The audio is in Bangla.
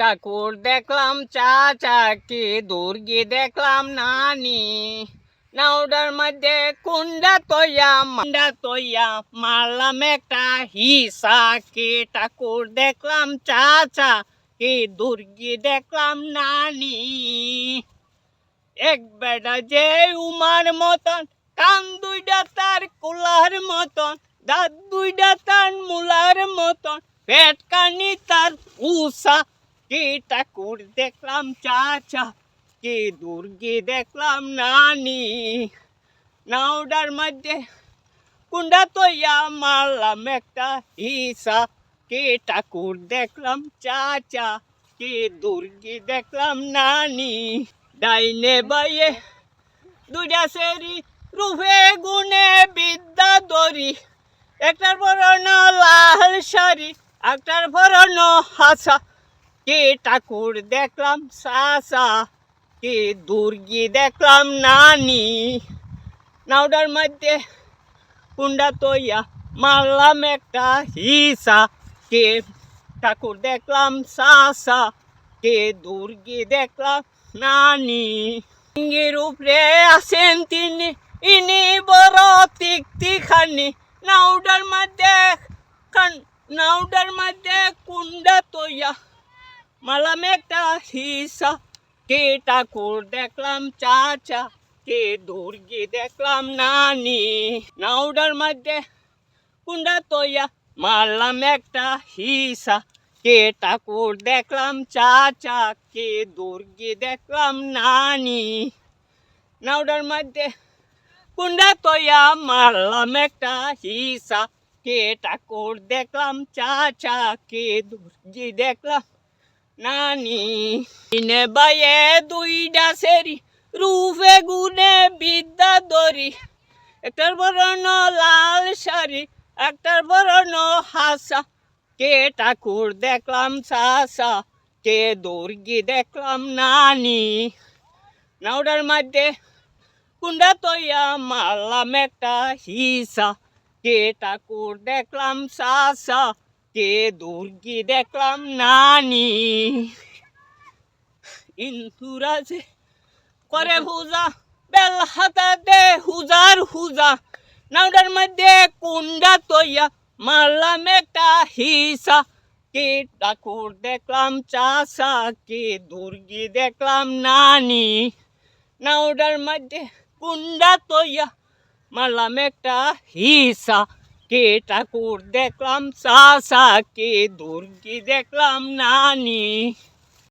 ঠাকুর দেখলাম চাচা, কি দুর্গি দেখলাম নানি। নাউডার মধ্যে কুন্ডা তৈয়া মারলাম একটা হিসা। কি ঠাকুর দেখলাম চাচা, কি দুর্গি দেখলাম নানি। এক বেটা যে উমার মতন, কান দুইটা তার কুলার মতন, দাঁত দুইটা তার মুলার মতন, পেট কানি তার উষা। কি ঠাকুর দেখলাম চাচা, কি দুর্গি দেখলাম নানি। নাউডার মধ্যে কুন্ডা তৈয়া মারলাম একটা হিসা। কি ঠাকুর দেখলাম চাচা, কি দুর্গি দেখলাম নানি। ডাইনে বাইয়ে দুইটা সেরি, রূপে গুণে বিদ্যা দরি। একটার পরন লাল শাড়ি, একটার পরন হাসা। কি ঠাকুর দেখলাম চাচা, কি দুর্গি দেখলাম নানি। নাউডার মধ্যে কুন্ডা তৈয়া মারলাম একটা হিসা। কে ঠাকুর দেখলাম চাচা, কে দুর্গি দেখলাম নানি। ইঙ্গির উপরে আছেন তিনি, ইনি বড় তিকতিখানি। নাউডার মধ্যে কুন্ডা তৈয়া মারলাম একটা হিসা। কে ঠাকুর দেখলাম চাচা, কে দুর্গি দেখলাম নানি। নাউডার মধ্যে কুন্ডা তৈয়া মারলাম একটা হিসা। কে ঠাকুর দেখলাম চাচা, কে দুর্গি দেখলাম নানি। নাউডার মধ্যে কুন্ডা তৈয়া মারলাম একটা হিসা। কে ঠাকুর দেখলাম চাচা, কে দুর্গি দেখলাম নানি। ইনে বাইয়ে দুইটা সেরি, রূপে গুণে বিদ্যা দরি। একটার বরণ লাল শাড়ি, একটার বরণ হাসা। কে ঠাকুর দেখলাম চাচা, কে দুর্গি দেখলাম নানি। নাউডার মধ্যে কুন্ডা তৈয়া মারলাম একটা হিসা। কে ঠাকুর দেখলাম চাচা, কে দুর্গি দেখলাম নানি। ইন্দুরাজে করে হুজা, বেল হাতাতে হুজার হুজা। নাউডার মধ্যে কুন্ডা তৈয়া মারলাম একটা হিসা। কে ঠাকুর দেখলাম চাচা, কে দুর্গি দেখলাম নানি। নাউডার মধ্যে কুন্ডা তৈয়া মারলাম একটা হিসা। কে ঠাকুর দেখলাম চাচা, কে দুর্গি দেখলাম নানি।